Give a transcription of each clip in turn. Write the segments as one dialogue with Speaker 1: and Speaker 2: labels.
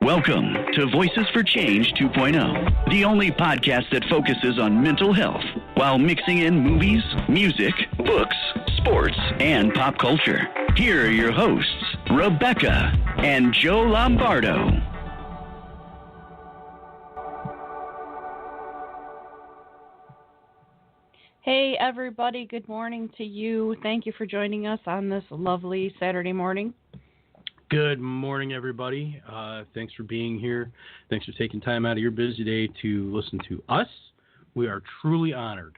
Speaker 1: Welcome to Voices for Change 2.0, the only podcast that focuses on mental health while mixing in movies, music, books, sports, and pop culture. Here are your hosts, Rebecca and Joe Lombardo.
Speaker 2: Hey everybody, good morning to you. Thank you for joining us on this lovely Saturday morning.
Speaker 3: Good morning, everybody. Thanks for being here. Thanks for taking time out of your busy day to listen to us. We are truly honored.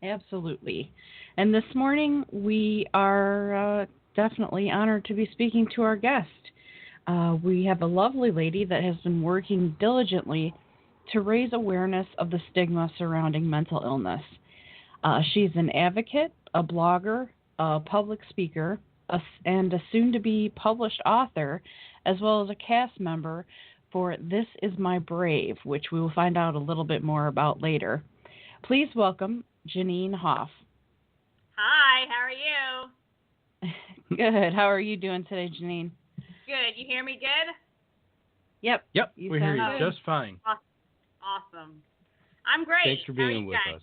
Speaker 2: Absolutely. And this morning, we are definitely honored to be speaking to our guest. We have a lovely lady that has been working diligently to raise awareness of the stigma surrounding mental illness. She's an advocate, a blogger, a public speaker, and a soon-to-be published author, as well as a cast member for This Is My Brave, which we will find out a little bit more about later. Please welcome Jeanine Hoff.
Speaker 4: Hi, how are
Speaker 2: you? Good. How are you doing today, Jeanine?
Speaker 4: Good. You hear me good?
Speaker 2: Yep.
Speaker 3: We hear you just fine.
Speaker 4: Awesome. I'm great.
Speaker 3: Thanks for being with us.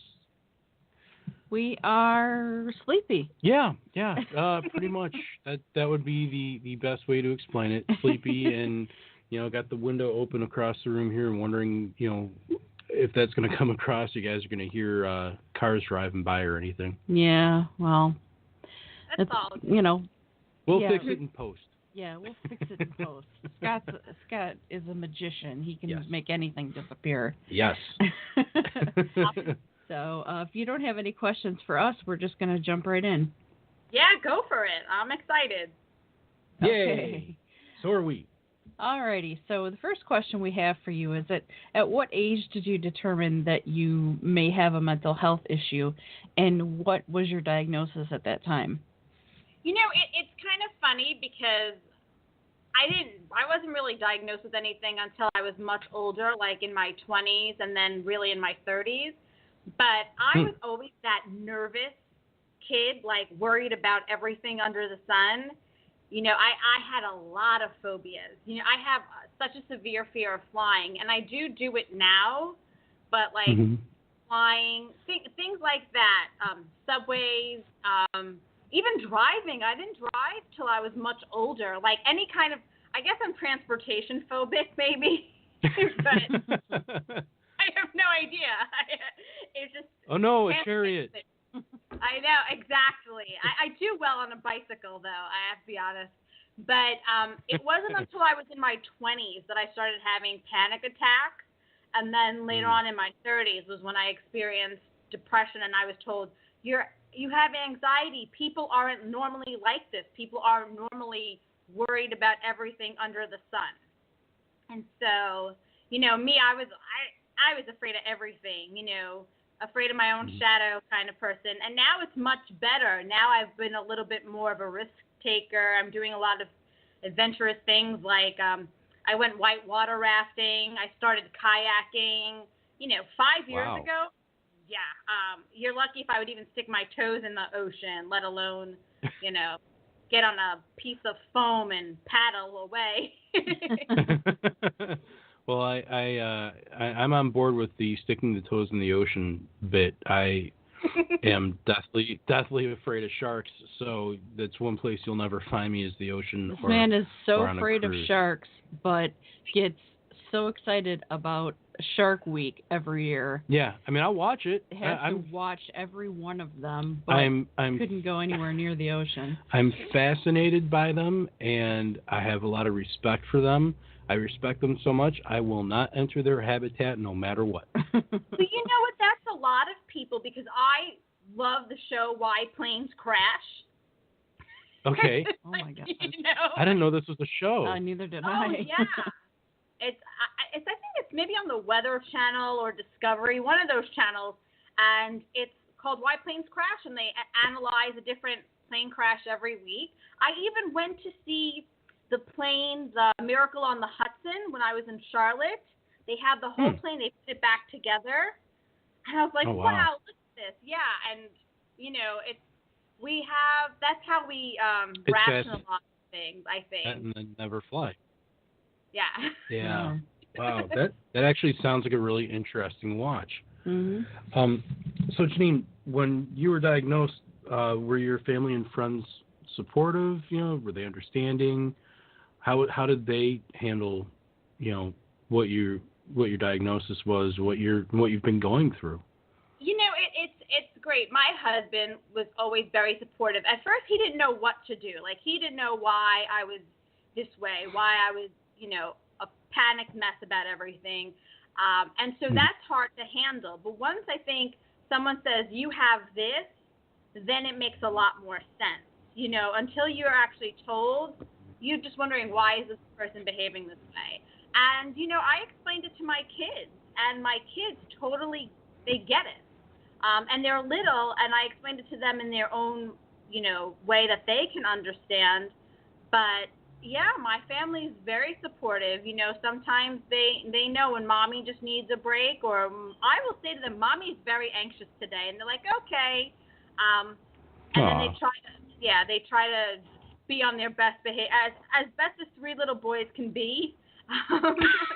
Speaker 2: We are sleepy.
Speaker 3: Yeah, pretty much. That would be the best way to explain it. Sleepy and, got the window open across the room here and wondering, if that's going to come across. You guys are going to hear cars driving by or anything.
Speaker 2: Yeah, well.
Speaker 4: That's all.
Speaker 3: We'll fix it in post.
Speaker 2: Yeah, we'll fix it in post. Scott is a magician. He can make anything disappear.
Speaker 3: Yes.
Speaker 2: So if you don't have any questions for us, we're just going to jump right in.
Speaker 4: Yeah, go for it. I'm excited.
Speaker 3: Yay.
Speaker 2: Okay.
Speaker 3: So are we.
Speaker 2: All righty. So the first question we have for you is at what age did you determine that you may have a mental health issue, and what was your diagnosis at that time?
Speaker 4: It's kind of funny because I wasn't really diagnosed with anything until I was much older, like in my 20s and then really in my 30s. But I was always that nervous kid, like worried about everything under the sun. I had a lot of phobias. I have such a severe fear of flying, and I do it now, but like flying, things like that, subways, even driving. I didn't drive till I was much older. Like any kind of, I guess I'm transportation phobic maybe, but I have no idea. It's just.
Speaker 3: Oh no, a chariot.
Speaker 4: I know, exactly. I do well on a bicycle, though, I have to be honest. But it wasn't until I was in my 20s that I started having panic attacks. And then later on in my 30s was when I experienced depression, and I was told, you have anxiety. People aren't normally like this. People are normally worried about everything under the sun. And so, me, I was afraid of everything, afraid of my own shadow kind of person. And now it's much better. Now I've been a little bit more of a risk taker. I'm doing a lot of adventurous things like I went whitewater rafting. I started kayaking, 5 years ago. Yeah. You're lucky if I would even stick my toes in the ocean, let alone, get on a piece of foam and paddle away.
Speaker 3: Well, I'm on board with the sticking the toes in the ocean bit. I am deathly afraid of sharks, so that's one place you'll never find me is the ocean.
Speaker 2: This man is so afraid of sharks, but gets so excited about Shark Week every year.
Speaker 3: Yeah, I'll watch it.
Speaker 2: I have to watch every one of them, but I couldn't go anywhere near the ocean.
Speaker 3: I'm fascinated by them, and I have a lot of respect for them. I respect them so much, I will not enter their habitat no matter what.
Speaker 4: But you know what? That's a lot of people because I love the show Why Planes Crash.
Speaker 3: Okay.
Speaker 2: Oh, my God.
Speaker 3: I didn't know this was a show.
Speaker 2: Neither did
Speaker 4: I.
Speaker 2: Oh,
Speaker 4: yeah. I think it's maybe on the Weather Channel or Discovery, one of those channels, and it's called Why Planes Crash, and they analyze a different plane crash every week. I even went to see the plane, the Miracle on the Hudson, when I was in Charlotte. They had the whole plane, they put it back together. And I was like, wow, look at this. Yeah, and, that's how we rationalize things, I think.
Speaker 3: And then never fly.
Speaker 4: Yeah.
Speaker 3: Yeah. Wow. That actually sounds like a really interesting watch.
Speaker 2: Mm-hmm.
Speaker 3: So Jeanine, when you were diagnosed, were your family and friends supportive? Were they understanding? How did they handle, what your diagnosis was, what you've been going through?
Speaker 4: It's great. My husband was always very supportive. At first, he didn't know what to do. Like, he didn't know why I was this way, why I was, a panic mess about everything. And so that's hard to handle. But once I think someone says, you have this, then it makes a lot more sense. Until you're actually told, you're just wondering, why is this person behaving this way? And, I explained it to my kids, and my kids totally, they get it. And they're little, and I explained it to them in their own, way that they can understand. But, yeah, my family's very supportive. Sometimes they know when mommy just needs a break, or I will say to them, mommy's very anxious today. And they're like, okay. And then they try to be on their best behavior, as best as three little boys can be.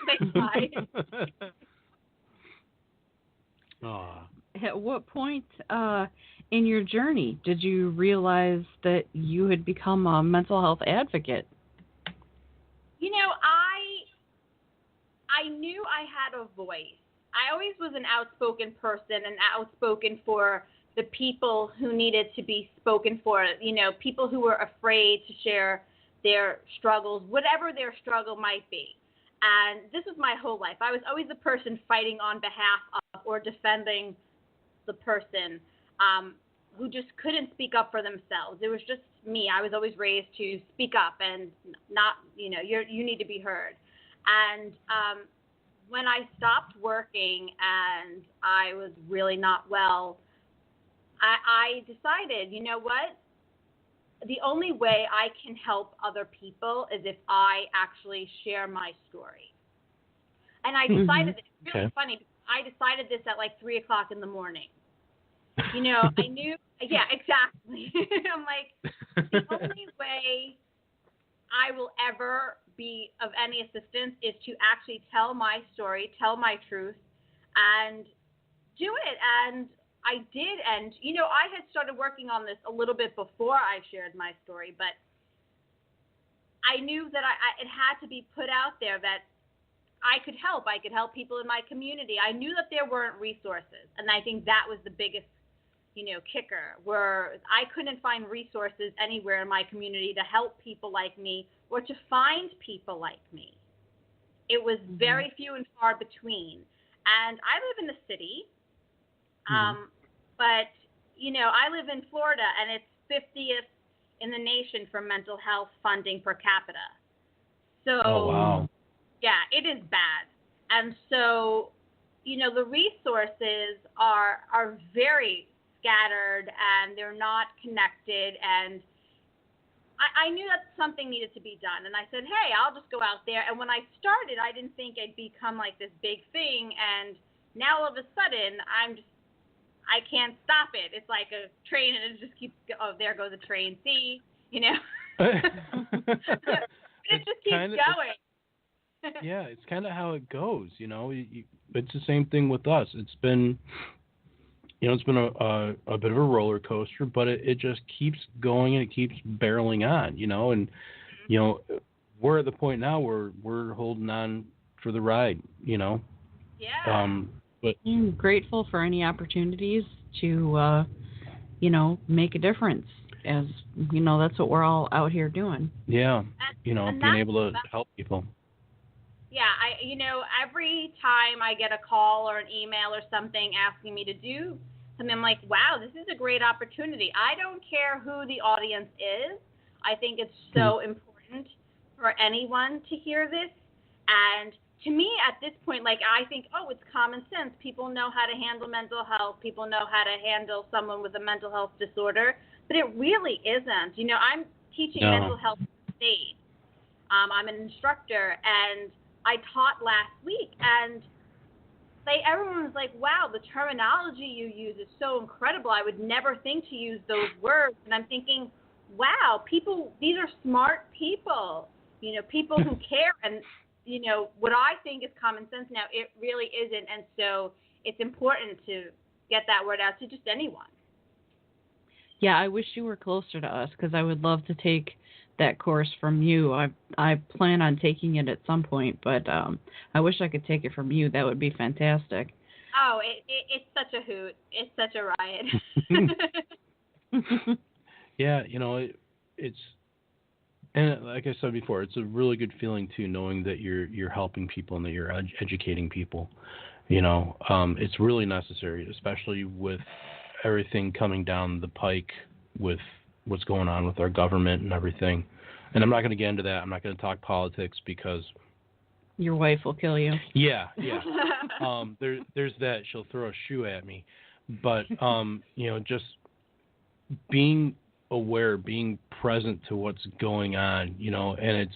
Speaker 4: They try.
Speaker 2: At what point in your journey did you realize that you had become a mental health advocate?
Speaker 4: I knew I had a voice. I always was an outspoken person and outspoken for the people who needed to be spoken for, people who were afraid to share their struggles, whatever their struggle might be. And this was my whole life. I was always the person fighting on behalf of or defending the person who just couldn't speak up for themselves. It was just me. I was always raised to speak up and not, you need to be heard. And when I stopped working and I was really not well, I decided, you know what? The only way I can help other people is if I actually share my story. And I decided, it's really funny, I decided this at like 3 o'clock in the morning. I knew, yeah, exactly. I'm like, the only way I will ever be of any assistance is to actually tell my story, tell my truth, and do it. And I did. And, I had started working on this a little bit before I shared my story, but I knew that it had to be put out there that I could help. I could help people in my community. I knew that there weren't resources. And I think that was the biggest, kicker, where I couldn't find resources anywhere in my community to help people like me or to find people like me. It was very few and far between. And I live in the city, but, I live in Florida, and it's 50th in the nation for mental health funding per capita. So,
Speaker 3: wow.
Speaker 4: Yeah, it is bad. And so, the resources are very scattered, and they're not connected, and I knew that something needed to be done, and I said, hey, I'll just go out there. And when I started, I didn't think it'd become like this big thing, and now all of a sudden, I can't stop it. It's like a train, and it just keeps, there goes a train, see, it just keeps going.
Speaker 3: Yeah, it's kind of how it goes, it's the same thing with us. It's been... it's been a bit of a roller coaster, but it just keeps going and it keeps barreling on, and, we're at the point now where we're holding on for the ride,
Speaker 4: Yeah.
Speaker 3: But
Speaker 2: I'm grateful for any opportunities to, make a difference. As, that's what we're all out here doing.
Speaker 3: Yeah. Being able to help people.
Speaker 4: Yeah, every time I get a call or an email or something asking me to do something, I'm like, wow, this is a great opportunity. I don't care who the audience is. I think it's so important for anyone to hear this. And to me, at this point, I think, it's common sense. People know how to handle mental health. People know how to handle someone with a mental health disorder. But it really isn't. I'm teaching mental health state. I'm an instructor, and I taught last week, and everyone was like, wow, the terminology you use is so incredible. I would never think to use those words. And I'm thinking, wow, these are smart people, people who care, and what I think is common sense now, it really isn't. And so it's important to get that word out to just anyone.
Speaker 2: Yeah, I wish you were closer to us because I would love to take that course from you. I plan on taking it at some point, but I wish I could take it from you. That would be fantastic.
Speaker 4: Oh, it's such a hoot. It's such a riot.
Speaker 3: Yeah, it's, and like I said before, it's a really good feeling too, knowing that you're helping people and that you're educating people. It's really necessary, especially with everything coming down the pike with what's going on with our government and everything. And I'm not going to get into that. I'm not going to talk politics because
Speaker 2: your wife will kill you.
Speaker 3: Yeah. There's that. She'll throw a shoe at me. But just being aware, being present to what's going on, and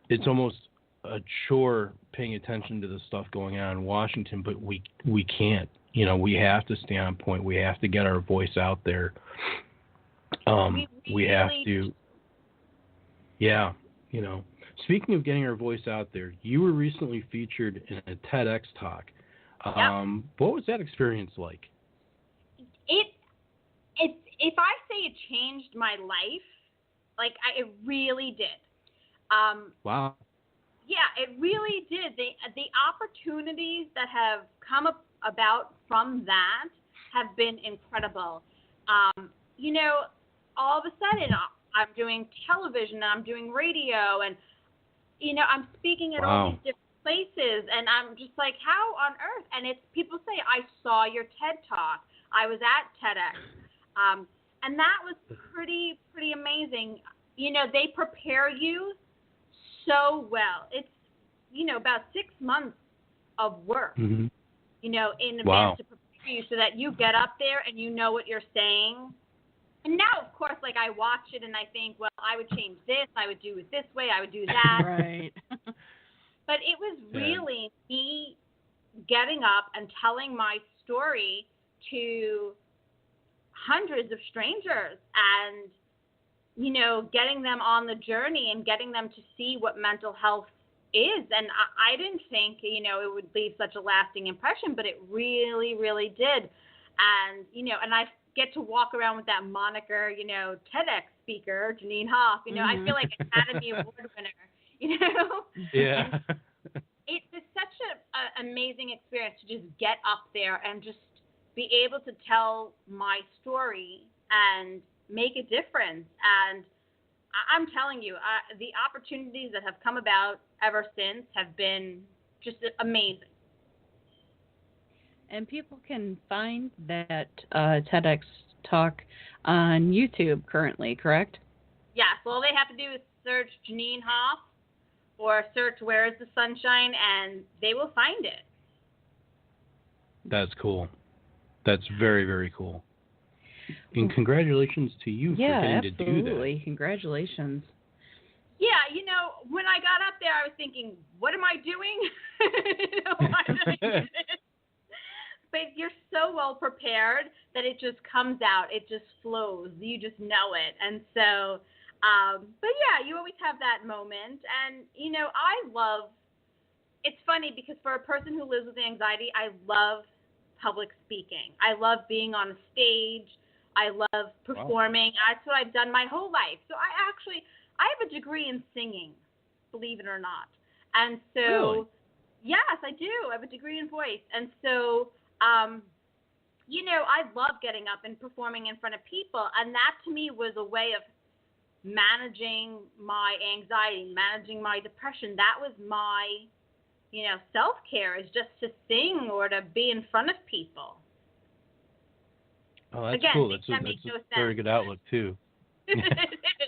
Speaker 3: it's almost a chore paying attention to the stuff going on in Washington, but we can't. We have to stay on point. We have to get our voice out there. We have to. Yeah, Speaking of getting our voice out there, you were recently featured in a TEDx talk. What was that experience like?
Speaker 4: If I say it changed my life, it really did.
Speaker 3: Wow.
Speaker 4: Yeah, it really did. The opportunities that have come about from that have been incredible. All of a sudden, I'm doing television, I'm doing radio, and I'm speaking at all these different places, and I'm just like, how on earth? And it's people say, I saw your TED Talk. I was at TEDx. And that was pretty amazing. They prepare you so well. It's, about 6 months of work, in advance to prepare you so that you get up there and you know what you're saying. And now, of course, I watch it and I think, well, I would change this, I would do it this way, I would do that.
Speaker 2: Right.
Speaker 4: But it was really me getting up and telling my story to hundreds of strangers and, getting them on the journey and getting them to see what mental health is. And I didn't think, it would leave such a lasting impression, but it really, really did. And, and I get to walk around with that moniker, TEDx speaker, Jeanine Hoff. I feel like Academy Award winner,
Speaker 3: Yeah.
Speaker 4: It's such an amazing experience to just get up there and just be able to tell my story and make a difference. And I'm telling you, the opportunities that have come about ever since have been just amazing.
Speaker 2: And people can find that TEDx talk on YouTube currently, correct?
Speaker 4: Yes. All they have to do is search Jeanine Hoff or search Where is the Sunshine, and they will find it.
Speaker 3: That's cool. That's very, very cool. And congratulations to you for getting to do that.
Speaker 2: Yeah, absolutely. Congratulations.
Speaker 4: Yeah, when I got up there, I was thinking, what am I doing? Why did I do this? But you're so well prepared that it just comes out. It just flows. You just know it. And so, but yeah, you always have that moment. And, it's funny because for a person who lives with anxiety, I love public speaking. I love being on a stage. I love performing. Wow. That's what I've done my whole life. So I have a degree in singing, believe it or not. And so,
Speaker 3: really?
Speaker 4: Yes, I do. I have a degree in voice. And so, I love getting up and performing in front of people. And that to me was a way of managing my anxiety, managing my depression. That was my, self-care, is just to sing or to be in front of people.
Speaker 3: Oh, that's
Speaker 4: Again,
Speaker 3: cool. That's
Speaker 4: no
Speaker 3: a very good outlook too.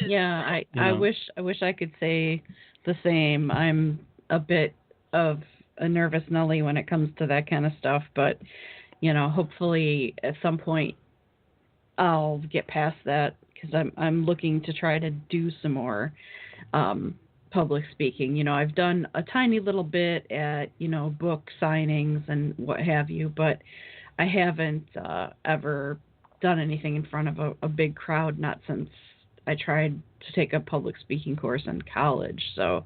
Speaker 2: Yeah, I wish I could say the same. I'm a bit of a nervous Nelly when it comes to that kind of stuff, but hopefully at some point I'll get past that because I'm looking to try to do some more public speaking. I've done a tiny little bit at book signings and what have you, but I haven't ever done anything in front of a big crowd, not since I tried to take a public speaking course in college. So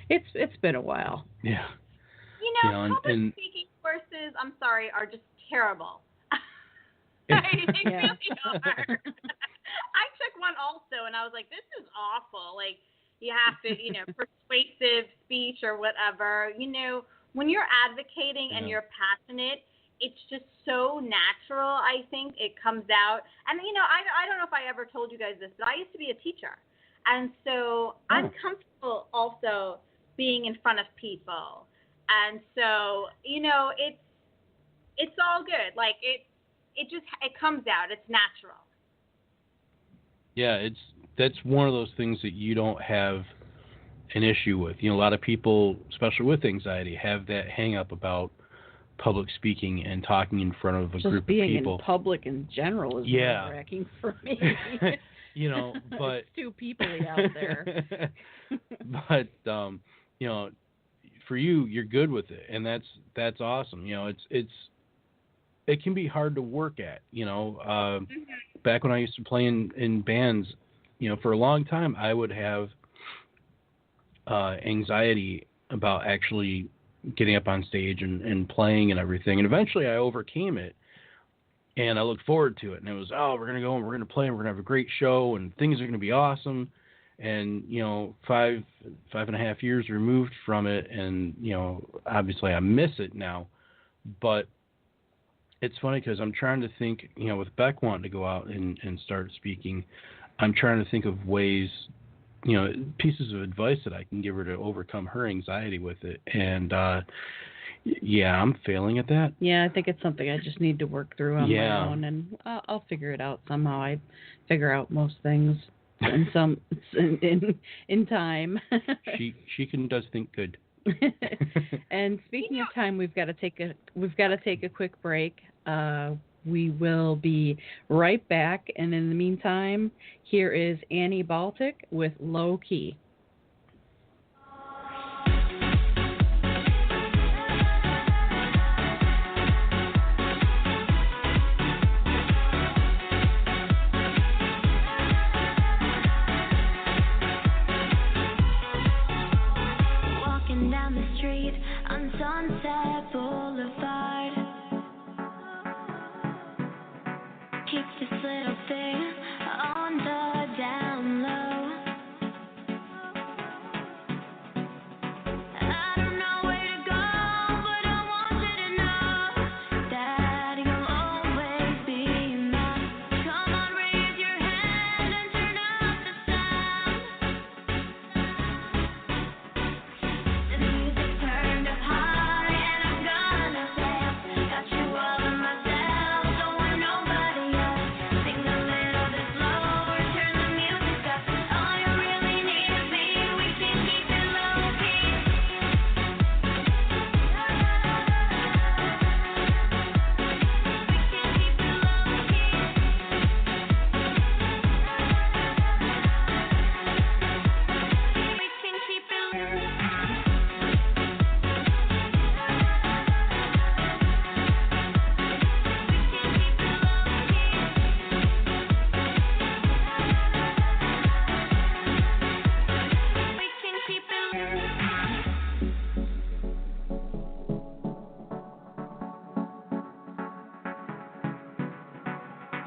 Speaker 2: It's been a while.
Speaker 3: Yeah.
Speaker 4: Public speaking courses, I'm sorry, are just terrible. They really are. I took one also, and I was like, this is awful. Like, you have to, persuasive speech or whatever. When you're advocating and you're passionate, it's just so natural, I think. It comes out. And, I don't know if I ever told you guys this, but I used to be a teacher. And so I'm comfortable also being in front of people. And so, it's all good. Like, it comes out. It's natural.
Speaker 3: Yeah, that's one of those things that you don't have an issue with. A lot of people, especially with anxiety, have that hang up about public speaking and talking in front of a group of people.
Speaker 2: Just being in public in general is nerve-wracking for me.
Speaker 3: But
Speaker 2: it's too people-y out there.
Speaker 3: But for you, you're good with it, and that's awesome. It can be hard to work at. Back when I used to play in bands, for a long time, I would have anxiety about actually getting up on stage and playing and everything. And eventually I overcame it, and I looked forward to it. And it was, we're going to go and we're going to play and we're going to have a great show and things are going to be awesome. And, 5.5 years removed from it, and, obviously I miss it now. But it's funny because I'm trying to think, with Beck wanting to go out and start speaking, I'm trying to think of ways, pieces of advice that I can give her to overcome her anxiety with it. And, I'm failing at that.
Speaker 2: Yeah, I think it's something I just need to work through on my own, and I'll figure it out somehow. I figure out most things in time.
Speaker 3: She does think good.
Speaker 2: And speaking of time, we've got to take a quick break. We will be right back, and in the meantime, here is Annie Baltic with Low Key.
Speaker 5: Walking down the street on Sunset Boulevard, keep this little thing on the down low. I don't know where to go, but I want you to know that you'll always be mine. Come on, raise your hand and turn up the sound. The music turned up high and I'm gonna dance. Got you all by myself, don't want nobody else. Sing a little bit slower, turn the music up. All you really need is me, we can keep it low key. We can keep it low key. We can keep it low key.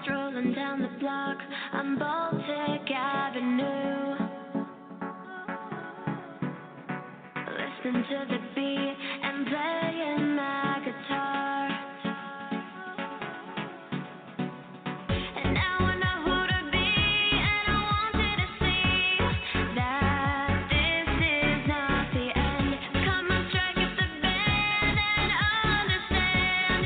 Speaker 5: Strolling down the block on Baltic Avenue, listening to the beat and playing my guitar. And now I know who to be, and I want you to see that this is not the end. Come on, strike up the band and understand.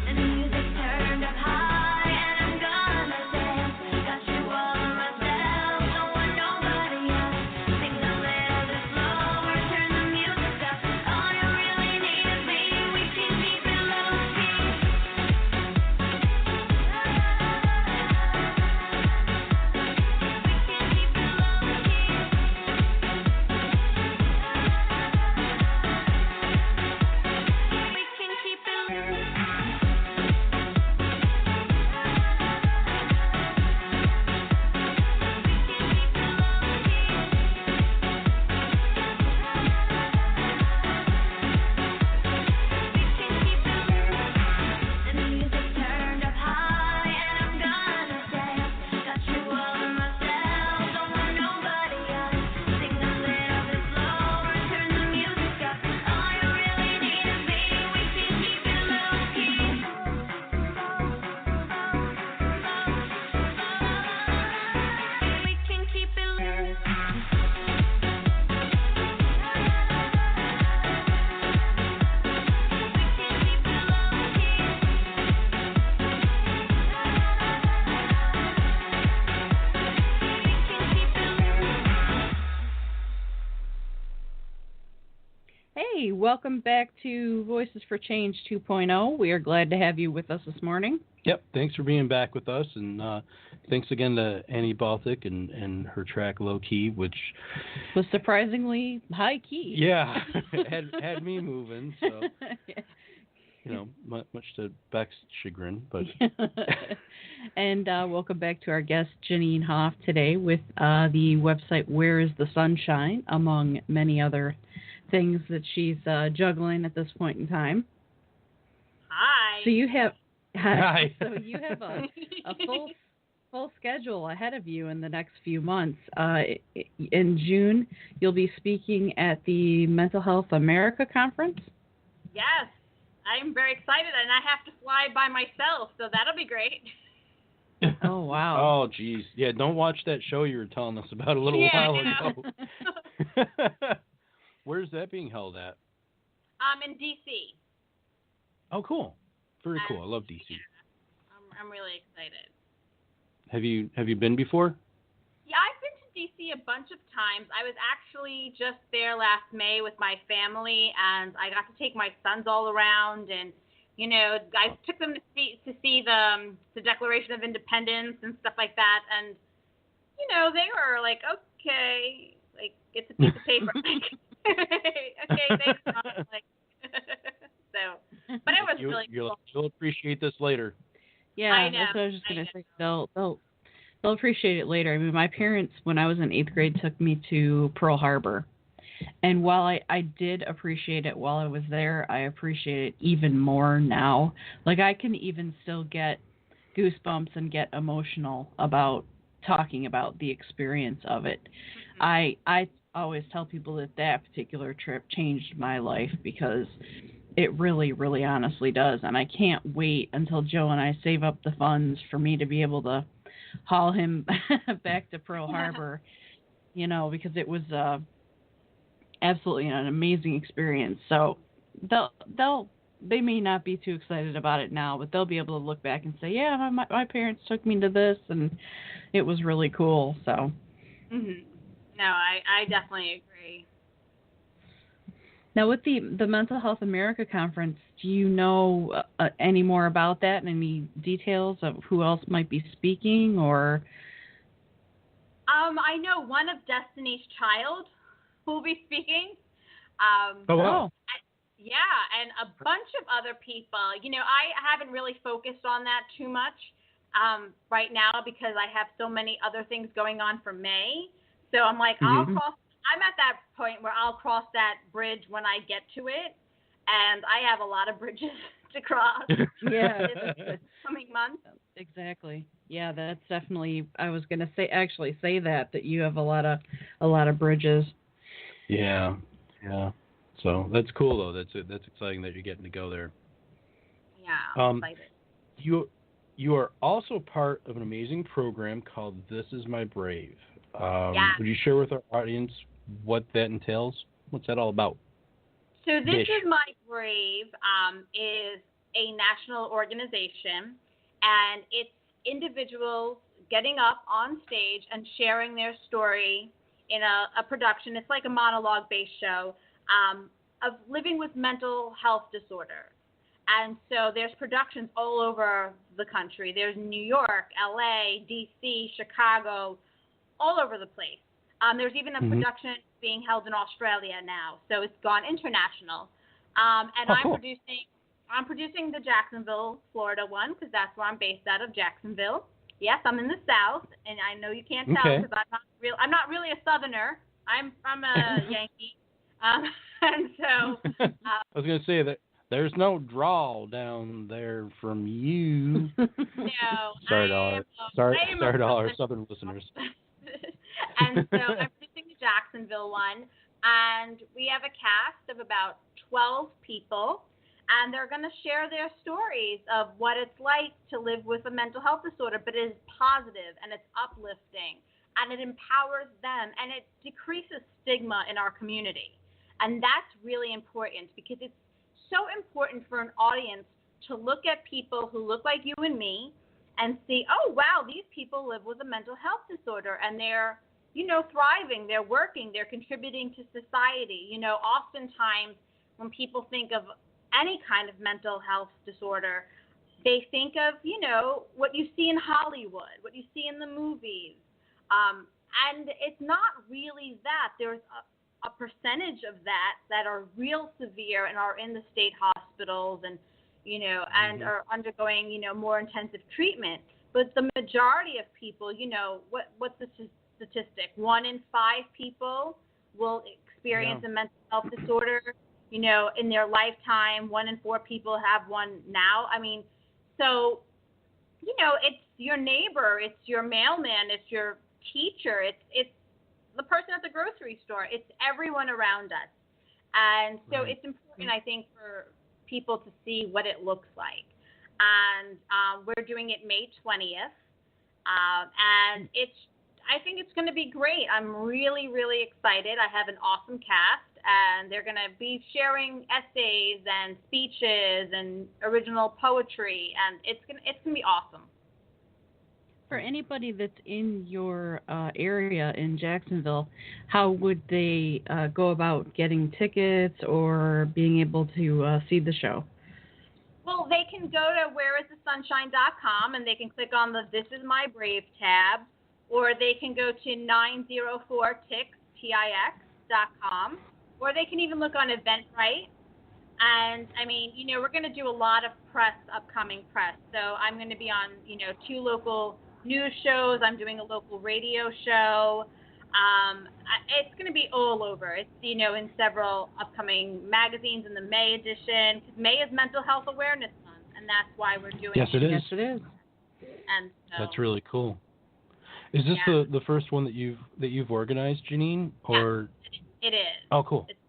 Speaker 5: The music turned up high and I'm gonna dance. Got you all by myself, don't want nobody else. Sing a little bit slower,
Speaker 2: Hey, welcome back to Voices for Change 2.0. We are glad to have you with us this morning.
Speaker 3: Yep, thanks for being back with us, and thanks again to Annie Baltic and her track Low Key, which
Speaker 2: was surprisingly high key.
Speaker 3: Yeah, had me moving, so much to Beck's chagrin, but.
Speaker 2: And welcome back to our guest Jeanine Hoff today with the website Where Is the Sunshine, among many other things that she's juggling at this point in time.
Speaker 4: Hi.
Speaker 2: So you have
Speaker 3: Hi.
Speaker 2: So you have a full schedule ahead of you in the next few months. In June, you'll be speaking at the Mental Health America Conference.
Speaker 4: Yes, I'm very excited, and I have to fly by myself, so that'll be great.
Speaker 2: Oh, wow.
Speaker 3: Oh, geez. Yeah, don't watch that show you were telling us about a little while ago. Where's that being held at?
Speaker 4: In D.C.
Speaker 3: Oh, cool. Very cool. I love D.C.
Speaker 4: Yeah, I'm really excited.
Speaker 3: Have you been before?
Speaker 4: Yeah, I've been to D.C. a bunch of times. I was actually just there last May with my family, and I got to take my sons all around, and I took them to see the Declaration of Independence and stuff like that, and they were like, okay, like it's a piece of paper. Okay, thanks, Mom. Like, so, but it was really cool.
Speaker 3: You'll appreciate this later.
Speaker 2: Yeah,
Speaker 4: I know.
Speaker 2: That's what I was just gonna say. They'll appreciate it later. I mean, my parents, when I was in 8th grade, took me to Pearl Harbor. And while I did appreciate it while I was there, I appreciate it even more now. Like, I can even still get goosebumps and get emotional about talking about the experience of it. I always tell people that particular trip changed my life because it really, really honestly does. And I can't wait until Joe and I save up the funds for me to be able to haul him back to Pearl Harbor, because it was absolutely an amazing experience. So they may not be too excited about it now, but they'll be able to look back and say, yeah, my parents took me to this and it was really cool. So
Speaker 4: No, I definitely agree.
Speaker 2: Now, with the Mental Health America Conference, do you know any more about that and any details of who else might be speaking, or?
Speaker 4: I know one of Destiny's Child who will be speaking.
Speaker 3: Oh, wow.
Speaker 4: Yeah, and a bunch of other people. I haven't really focused on that too much right now because I have so many other things going on for May. So I'm like, I'm at that point where I'll cross that bridge when I get to it, and I have a lot of bridges to cross.
Speaker 2: Yeah,
Speaker 4: in coming months.
Speaker 2: Exactly. Yeah, that's definitely. I was going to say that you have a lot of bridges.
Speaker 3: Yeah. So that's cool though. That's exciting that you're getting to go there.
Speaker 4: Yeah, I'm excited.
Speaker 3: You are also part of an amazing program called This Is My Brave. Would you share with our audience what that entails? What's that all about?
Speaker 4: So This Is My Brave is a national organization, and it's individuals getting up on stage and sharing their story in a production. It's like a monologue-based show of living with mental health disorder. And so there's productions all over the country. There's New York, LA, DC, Chicago, all over the place. There's even a production being held in Australia now, so it's gone international. Cool. I'm producing the Jacksonville, Florida one because that's where I'm based out of, Jacksonville. Yes, I'm in the South, and I know you can't tell because I'm not really a Southerner. I'm a Yankee, and so.
Speaker 3: I was going to say that there's no drawl down there from you.
Speaker 4: No.
Speaker 3: Sorry to all our Southern listeners.
Speaker 4: And so I'm producing the Jacksonville one, and we have a cast of about 12 people, and they're going to share their stories of what it's like to live with a mental health disorder, but it is positive, and it's uplifting, and it empowers them, and it decreases stigma in our community. And that's really important because it's so important for an audience to look at people who look like you and me and see, oh, wow, these people live with a mental health disorder, and they're, thriving, they're working, they're contributing to society. Oftentimes when people think of any kind of mental health disorder, they think of, what you see in Hollywood, what you see in the movies. And it's not really that. There's a percentage of that are real severe and are in the state hospitals and, and are undergoing, more intensive treatment. But the majority of people, what's the statistic? 1 in 5 people will experience a mental health disorder, in their lifetime. 1 in 4 people have one now. I mean, so, it's your neighbor, it's your mailman, it's your teacher, it's the person at the grocery store, it's everyone around us. And so it's important, I think, for people to see what it looks like. And we're doing it May 20th. And I think it's going to be great. I'm really, really excited. I have an awesome cast, and they're going to be sharing essays and speeches and original poetry, and it's going to be awesome.
Speaker 2: For anybody that's in your area in Jacksonville, how would they go about getting tickets or being able to see the show?
Speaker 4: Well, they can go to whereisthesunshine.com and they can click on the This Is My Brave tab, or they can go to 904tix.com, or they can even look on Eventbrite. And, I mean, we're going to do a lot of upcoming press. So I'm going to be on, 2 local news shows. I'm doing a local radio show. It's going to be all over. It's, in several upcoming magazines in the May edition, because May is Mental Health Awareness Month, and that's why we're doing it.
Speaker 3: Yes, it is.
Speaker 2: Yes, it is.
Speaker 4: And so,
Speaker 3: that's really cool. Is this the first one that you've organized, Jeanine? Or
Speaker 4: it is.
Speaker 3: Oh, cool.
Speaker 4: It's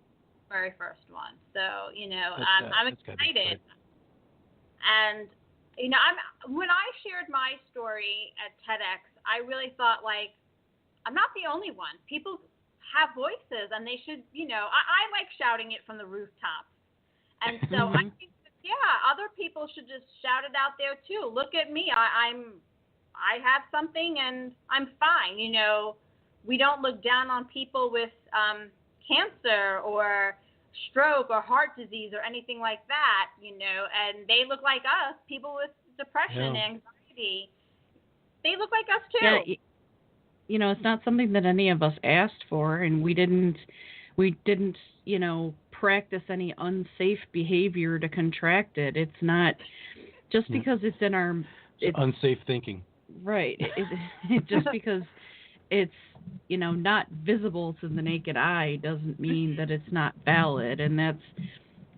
Speaker 4: the very first one. So, I'm excited. And when I shared my story at TEDx, I really thought, I'm not the only one. People have voices, and they should, I like shouting it from the rooftops. And so I think, other people should just shout it out there too. Look at me. I have something, and I'm fine. We don't look down on people with cancer or stroke or heart disease or anything like that, and they look like us, people with depression, anxiety. They look like us too.
Speaker 2: Yeah, it's not something that any of us asked for, and we didn't, practice any unsafe behavior to contract it. It's not just because it's in our...
Speaker 3: It's unsafe thinking.
Speaker 2: Right. Just because it's, not visible to the naked eye doesn't mean that it's not valid. And that's,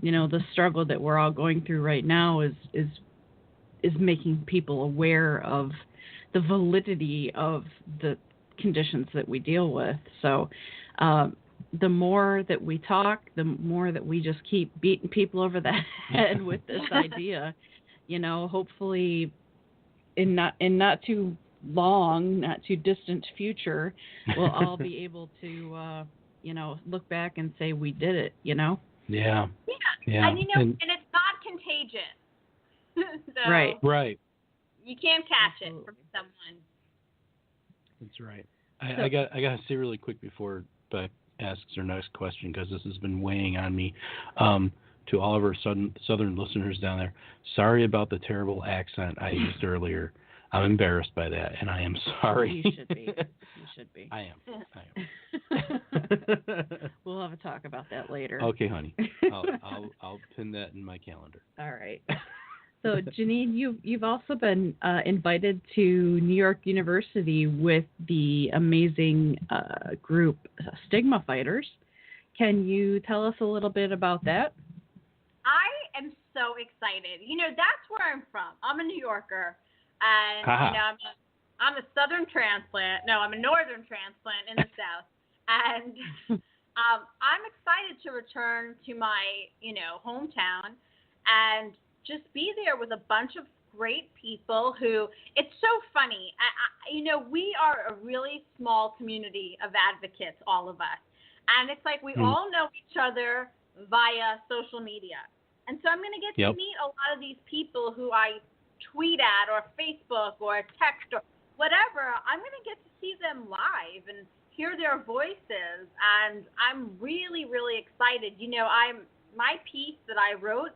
Speaker 2: the struggle that we're all going through right now is making people aware of the validity of the conditions that we deal with. So the more that we talk, the more that we just keep beating people over the head with this idea, hopefully in not too long, not too distant future, we'll all be able to, look back and say we did it,
Speaker 3: Yeah.
Speaker 4: And, and it's not contagious. So
Speaker 2: Right.
Speaker 4: You can't catch
Speaker 2: Absolutely.
Speaker 4: it from someone.
Speaker 3: That's right. I got to say really quick before Beck asks her next question, because this has been weighing on me. To all of our southern listeners down there, sorry about the terrible accent I used earlier. I'm embarrassed by that, and I am sorry.
Speaker 2: You should be.
Speaker 3: I am.
Speaker 2: We'll have a talk about that later.
Speaker 3: Okay, honey. I'll pin that in my calendar.
Speaker 2: All right. So, Jeanine, you've also been invited to New York University with the amazing group Stigma Fighters. Can you tell us a little bit about that?
Speaker 4: I am so excited. That's where I'm from. I'm a New Yorker, and I'm a Southern transplant. No, I'm a Northern transplant in the South, and I'm excited to return to my hometown and just be there with a bunch of great people who. It's so funny. We are a really small community of advocates, all of us, and it's like we all know each other via social media. And so I'm going to get to meet a lot of these people who I tweet at or Facebook or text or whatever. I'm going to get to see them live and hear their voices. And I'm really, really excited. my piece that I wrote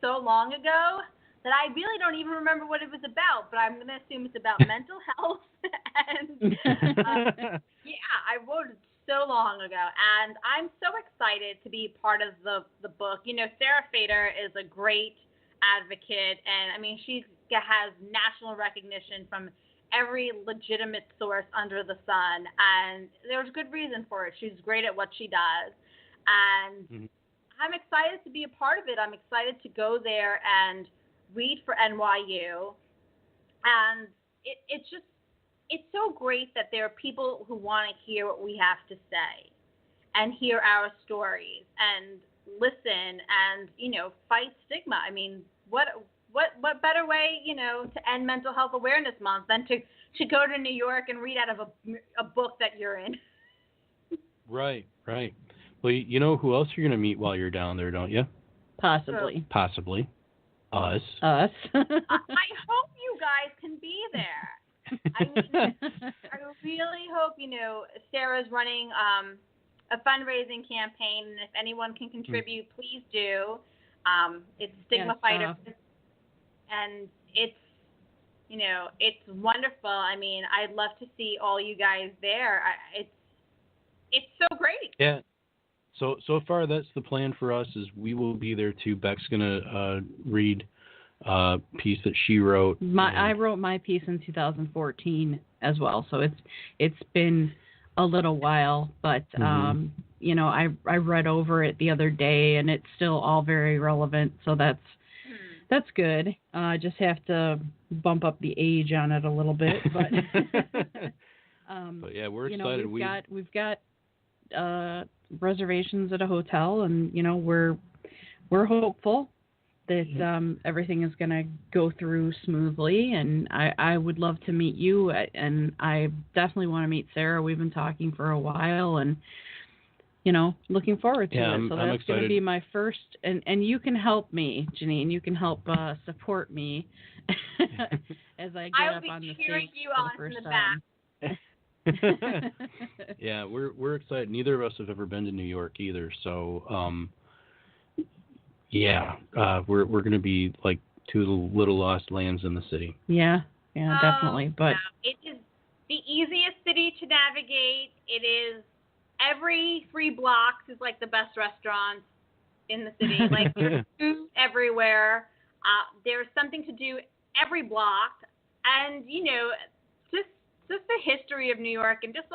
Speaker 4: so long ago that I really don't even remember what it was about, but I'm going to assume it's about mental health. And yeah, I wrote it so long ago, and I'm so excited to be part of the book. You know, Sarah Fader is a great advocate, and I mean, she has national recognition from every legitimate source under the sun, and there's good reason for it. She's great at what she does, and I'm excited to be a part of it. I'm excited to go there and read for NYU, and it's so great that there are people who want to hear what we have to say and hear our stories and listen and, you know, fight stigma. I mean, what better way, you know, to end Mental Health Awareness Month than to go to New York and read out of a book that you're in?
Speaker 3: Right. Well, you know who else you're going to meet while you're down there, don't you?
Speaker 2: Possibly.
Speaker 3: Us.
Speaker 2: Us.
Speaker 4: I hope you guys can be there. I mean, I really hope, you know, Sarah's running a fundraising campaign, and if anyone can contribute, please do. It's Stigma Fighter, and it's, you know, it's wonderful. I mean, I'd love to see all you guys there. It's so great.
Speaker 3: Yeah. So far, that's the plan for us. Is we will be there too. Beck's gonna read a piece that she wrote.
Speaker 2: I wrote my piece in 2014 as well, so it's been a little while, but you know, I read over it the other day, and it's still all very relevant. So that's good. I just have to bump up the age on it a little bit, but
Speaker 3: but yeah, we're
Speaker 2: you
Speaker 3: excited.
Speaker 2: Know, we've got reservations at a hotel, and you know, we're hopeful that everything is going to go through smoothly, and I would love to meet you, and I definitely want to meet Sarah. We've been talking for a while, and you know, looking forward to it. So that's going to be my first, and you can help me, Jeanine. You can help support me as I get up on the stage for the first time.
Speaker 3: Yeah, we're excited. Neither of us have ever been to New York either, so yeah, we're going to be like two of the little lost lambs in the city.
Speaker 2: Yeah, definitely. But
Speaker 4: it is the easiest city to navigate. It is every 3 blocks is like the best restaurants in the city. Like there's food everywhere. There's something to do every block, and you know, just the history of New York and just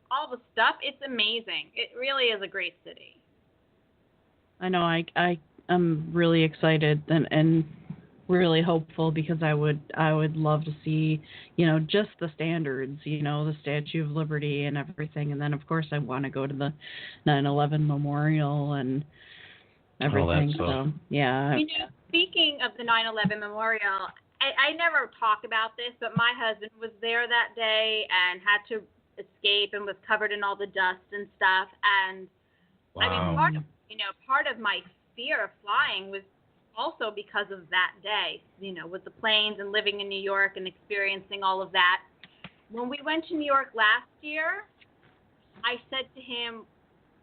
Speaker 4: all the stuff. It's amazing. It really is a great city.
Speaker 2: I know. I'm really excited and really hopeful, because I would love to see, you know, just the standards, you know, the Statue of Liberty and everything, and then of course I want to go to the 9/11 Memorial and everything. So yeah.
Speaker 4: You know, speaking of the 9/11 Memorial, I never talk about this, but my husband was there that day and had to escape and was covered in all the dust and stuff. And
Speaker 3: wow.
Speaker 4: I mean, part of my fear of flying was also because of that day, you know, with the planes and living in New York and experiencing all of that. When we went to New York last year, I said to him,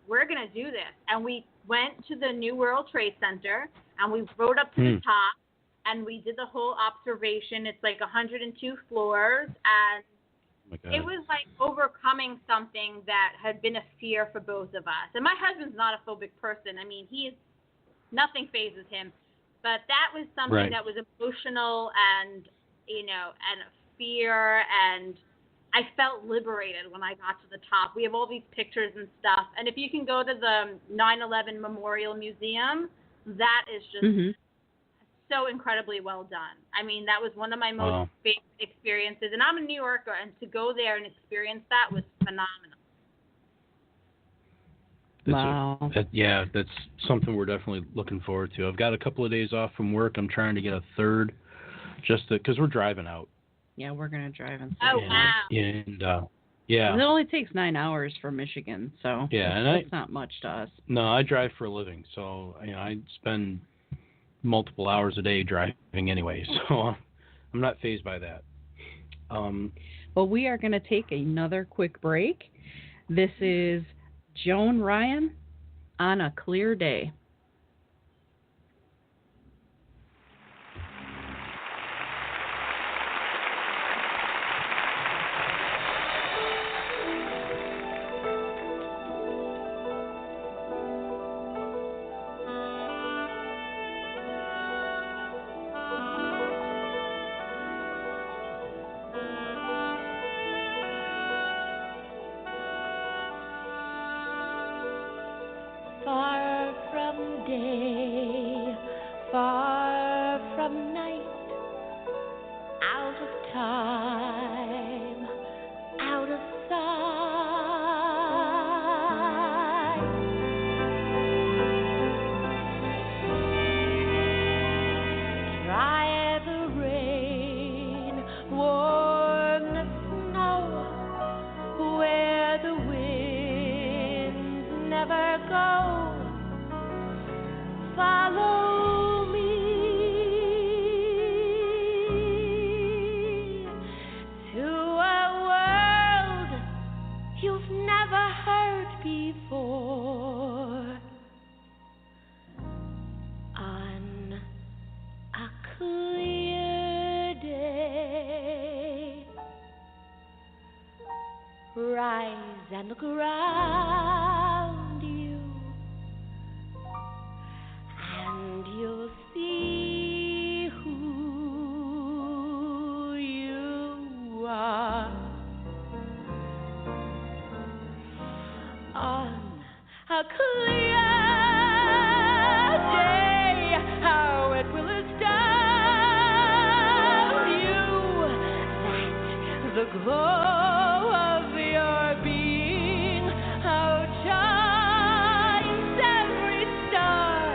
Speaker 4: we're going to do this. And we went to the New World Trade Center, and we rode up to the top, and we did the whole observation. It's like 102 floors, and it was like overcoming something that had been a fear for both of us. And my husband's not a phobic person. I mean, nothing phases him. But that was something that was emotional and, you know, and fear, and I felt liberated when I got to the top. We have all these pictures and stuff. And if you can go to the 9/11 Memorial Museum, that is just so incredibly well done. I mean, that was one of my most favorite experiences. And I'm a New Yorker, and to go there and experience that was phenomenal.
Speaker 3: That's something we're definitely looking forward to. I've got a couple of days off from work. I'm trying to get a third, just because we're driving out.
Speaker 2: Yeah, we're gonna drive and.
Speaker 4: Oh wow!
Speaker 3: And
Speaker 2: it only takes 9 hours from Michigan, so that's not much to us.
Speaker 3: No, I drive for a living, so you know, I spend multiple hours a day driving anyway, so I'm not fazed by that.
Speaker 2: Well, we are going to take another quick break. This is Joan Ryan, On a Clear Day.
Speaker 5: day, far from night, out of time, out of sight. Dry the rain, warm the snow, where the winds never go. Follow me to a world you've never heard before. On a clear day, rise and look around you, and you'll see who you are. On a clear day, how it will astound you that the glow of your being outshines every star.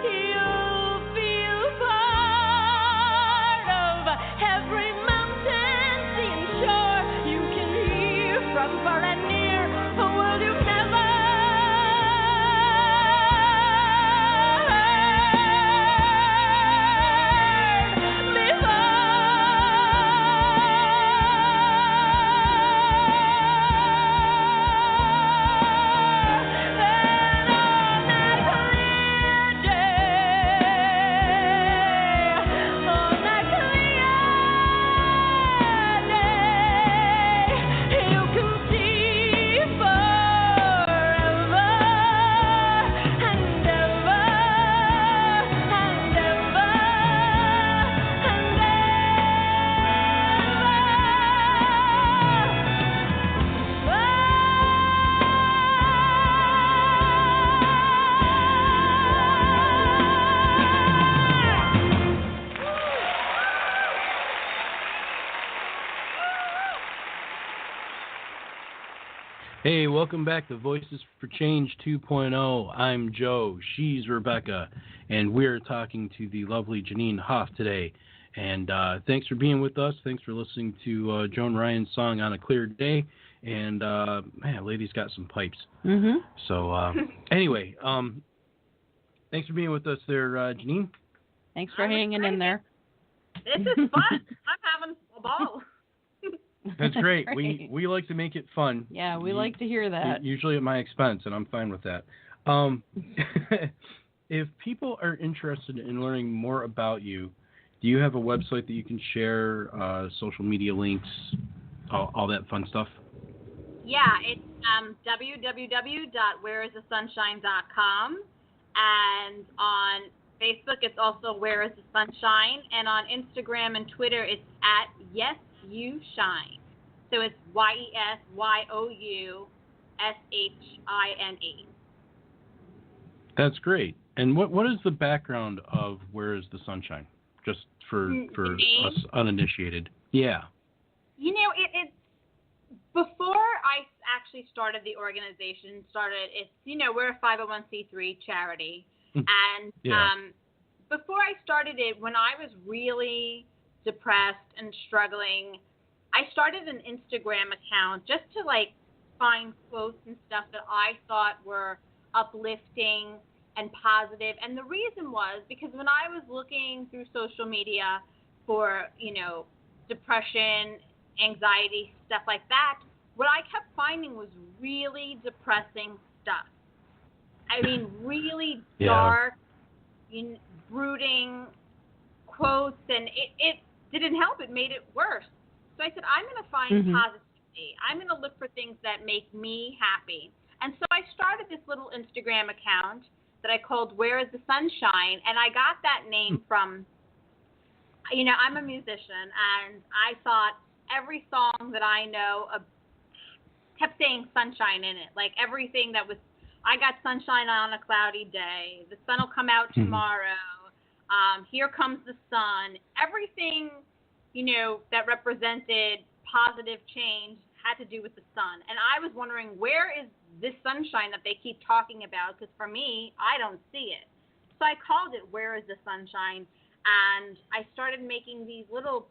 Speaker 5: You'll feel part of every mountain, sea, and shore. You can hear from far and near a world you've never
Speaker 3: Hey, welcome back to Voices for Change 2.0. I'm Joe, she's Rebecca, and we're talking to the lovely Jeanine Hoff today. And thanks for being with us. Thanks for listening to Joan Ryan's song On a Clear Day. And, man, lady's got some pipes.
Speaker 2: Mm-hmm.
Speaker 3: So, anyway, thanks for being with us there, Jeanine.
Speaker 2: Thanks for hanging in there.
Speaker 4: This is fun. I'm having a ball.
Speaker 3: That's great. We like to make it fun.
Speaker 2: Yeah, we like to hear that.
Speaker 3: Usually at my expense, and I'm fine with that. If people are interested in learning more about you, do you have a website that you can share, social media links, all that fun stuff?
Speaker 4: Yeah, it's www.whereisthesunshine.com, and on Facebook it's also Where Is the Sunshine, and on Instagram and Twitter it's at Yes You Shine. So it's YESYOUSHINE.
Speaker 3: That's great. And what is the background of Where Is the Sunshine? Just for us uninitiated. Yeah.
Speaker 4: You know, it before I actually started the organization, we're a 501c3 charity. And before I started it, when I was really depressed and struggling, I started an Instagram account just to find quotes and stuff that I thought were uplifting and positive. And the reason was because when I was looking through social media for, depression, anxiety, stuff like that, what I kept finding was really depressing stuff. I mean, really dark, brooding quotes, and it didn't help. It made it worse. So I said, I'm going to find positivity. I'm going to look for things that make me happy. And so I started this little Instagram account that I called Where Is the Sunshine? And I got that name from, I'm a musician, and I thought every song that I know kept saying sunshine in it. Like everything that was I got sunshine on a cloudy day. The sun will come out tomorrow. Here comes the sun. Everything, that represented positive change had to do with the sun. And I was wondering, where is this sunshine that they keep talking about? Because for me, I don't see it. So I called it, Where is the Sunshine? And I started making these little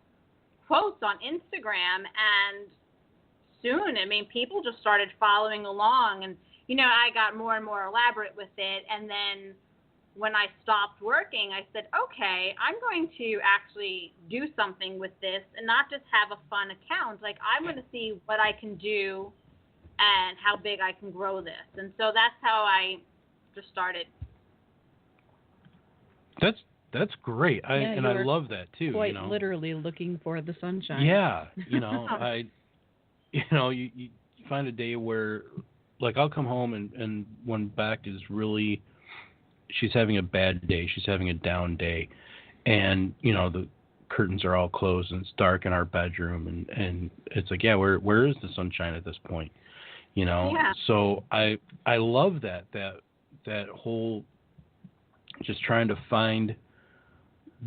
Speaker 4: quotes on Instagram, and soon, people just started following along, and I got more and more elaborate with it. And then when I stopped working, I said, okay, I'm going to actually do something with this and not just have a fun account. Like, I'm going to see what I can do and how big I can grow this. And so that's how I just started.
Speaker 3: That's great. I love that too.
Speaker 2: Quite literally looking for the sunshine.
Speaker 3: Yeah, you find a day where, like, I'll come home and when Beck is really, she's having a bad day, she's having a down day, and the curtains are all closed and it's dark in our bedroom, and it's like, yeah, where is the sunshine at this point?
Speaker 4: Yeah.
Speaker 3: So I love that whole, just trying to find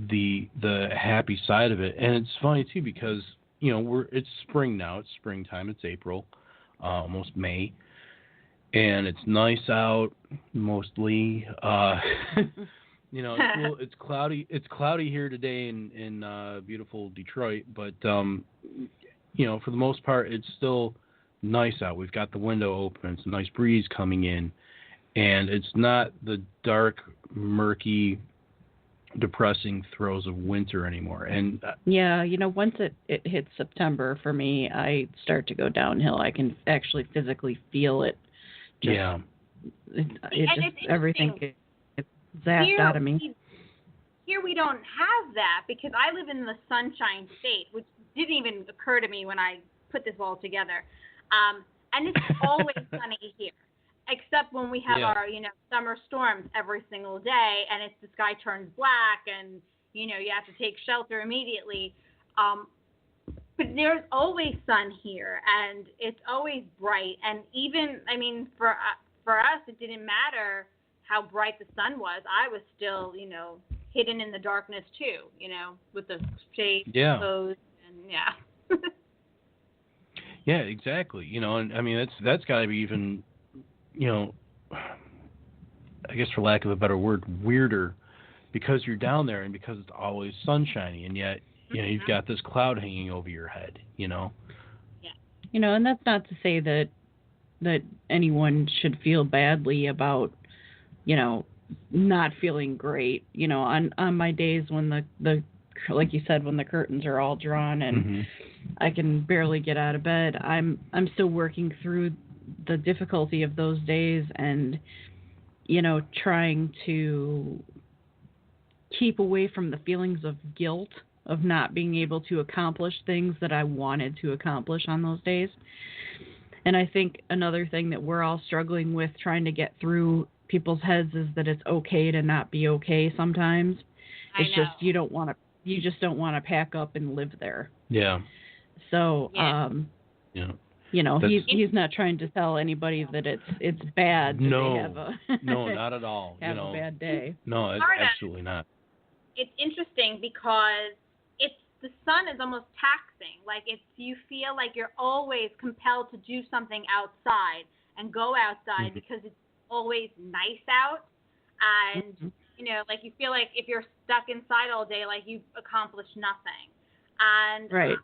Speaker 3: the happy side of it. And it's funny too, because it's spring now, it's springtime, it's April, almost May, and it's nice out mostly. It's cloudy here today in beautiful Detroit, but for the most part it's still nice out. We've got the window open, it's a nice breeze coming in, and it's not the dark, murky, depressing throes of winter anymore. And
Speaker 2: once it hits September, for me, I start to go downhill. I can actually physically feel it. Everything gets zapped out of me.
Speaker 4: Here we don't have that, because I live in the Sunshine State, which didn't even occur to me when I put this all together. And it's always sunny here, except when we have our, summer storms every single day, and the sky turns black, and, you have to take shelter immediately. But there's always sun here, and it's always bright. And even, for us, it didn't matter how bright the sun was. I was still, hidden in the darkness too, with the shade closed, and
Speaker 3: Yeah, exactly. And that's got to be even, I guess for lack of a better word, weirder, because you're down there and because it's always sunshiny, and yet you've got this cloud hanging over your head.
Speaker 2: Yeah. And that's not to say that anyone should feel badly about, not feeling great. On my days when the like you said, when the curtains are all drawn and I can barely get out of bed, I'm still working through the difficulty of those days, and trying to keep away from the feelings of guilt of not being able to accomplish things that I wanted to accomplish on those days. And I think another thing that we're all struggling with, trying to get through people's heads, is that it's okay to not be okay sometimes. It's just you just don't want to pack up and live there.
Speaker 3: Yeah.
Speaker 2: So he's not trying to tell anybody that it's bad that they have
Speaker 3: no, not at all.
Speaker 2: have a bad day.
Speaker 3: No, it's absolutely not.
Speaker 4: It's interesting because the sun is almost taxing. Like, you feel like you're always compelled to do something outside and go outside because it's always nice out, and like you feel like if you're stuck inside all day, like you've accomplished nothing. And
Speaker 2: right.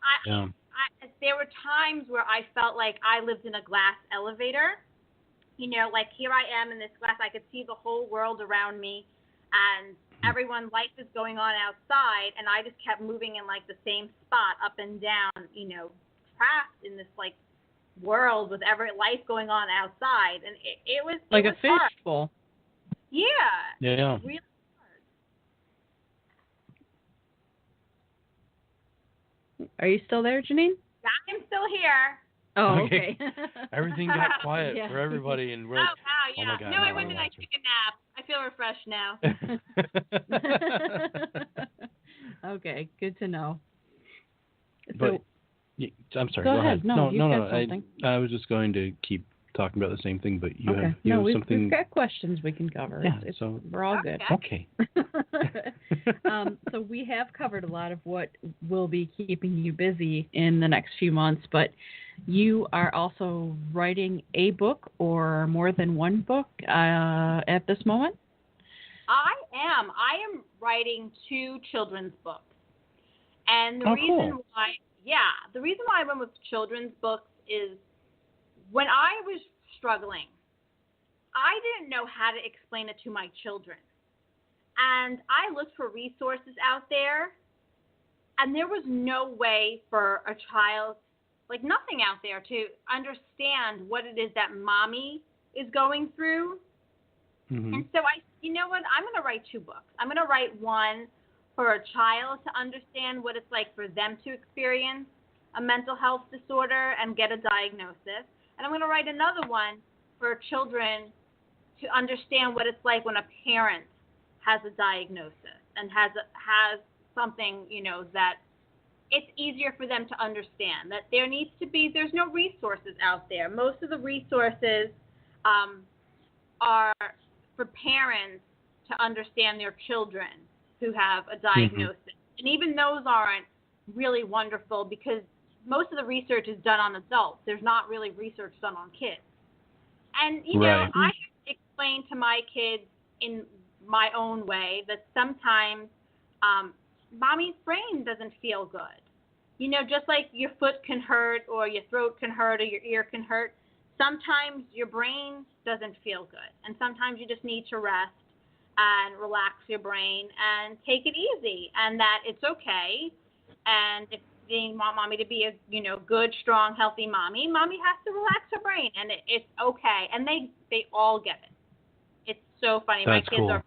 Speaker 4: There were times where I felt like I lived in a glass elevator. Like, here I am in this glass. I could see the whole world around me, and life is going on outside, and I just kept moving in like the same spot, up and down, trapped in this like world with every life going on outside, and it was
Speaker 2: like
Speaker 4: a
Speaker 2: fishbowl.
Speaker 4: Yeah.
Speaker 3: Yeah.
Speaker 4: Really hard.
Speaker 2: Are you still there, Jeanine?
Speaker 4: I'm still here.
Speaker 2: Oh, okay.
Speaker 3: Everything got quiet for everybody, and we're like,
Speaker 4: wow, yeah.
Speaker 3: Oh my God,
Speaker 4: no, I went and I took a nap. I feel refreshed now.
Speaker 2: Okay, good to know.
Speaker 3: But I'm sorry.
Speaker 2: Go ahead. No,
Speaker 3: no.
Speaker 2: something.
Speaker 3: I was just going to keep talking about the same thing, but you
Speaker 2: Okay.
Speaker 3: have
Speaker 2: No, we've
Speaker 3: something.
Speaker 2: got questions we can cover.
Speaker 3: Yeah, so
Speaker 2: we're all good.
Speaker 3: okay.
Speaker 2: So we have covered a lot of what will be keeping you busy in the next few months, but you are also writing a book or more than one book at this moment?
Speaker 4: I am writing 2 children's books. And the reason
Speaker 3: cool.
Speaker 4: the reason why I went with children's books is when I was struggling, I didn't know how to explain it to my children. And I looked for resources out there, and there was no way for a child, like nothing out there, to understand what it is that mommy is going through.
Speaker 3: Mm-hmm.
Speaker 4: And so you know what? I'm going to write 2 books. I'm going to write one for a child to understand what it's like for them to experience a mental health disorder and get a diagnosis. And I'm going to write another one for children to understand what it's like when a parent has a diagnosis and has something, that it's easier for them to understand that there's no resources out there. Most of the resources are for parents to understand their children who have a diagnosis. Mm-hmm. And even those aren't really wonderful because most of the research is done on adults. There's not really research done on kids. And, I explain to my kids in my own way that sometimes mommy's brain doesn't feel good. Just like your foot can hurt or your throat can hurt or your ear can hurt, sometimes your brain doesn't feel good. And sometimes you just need to rest and relax your brain and take it easy, and that it's okay. And if you want mommy to be a good, strong, healthy mommy has to relax her brain, and it's okay. And they all get it. It's so funny.
Speaker 3: That's
Speaker 4: my kids
Speaker 3: cool.
Speaker 4: are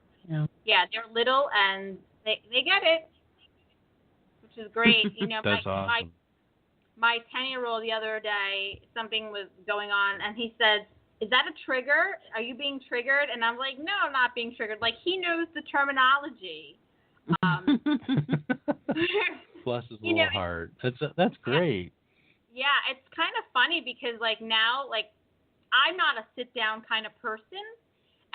Speaker 4: they're little and they get it, which is great.
Speaker 3: That's awesome.
Speaker 4: My 10-year-old the other day, something was going on, and he said, "Is that a trigger? Are you being triggered?" And I'm like, "No, I'm not being triggered." Like, he knows the terminology.
Speaker 3: Bless his little heart. That's great.
Speaker 4: Yeah, it's kind of funny because, now, I'm not a sit-down kind of person.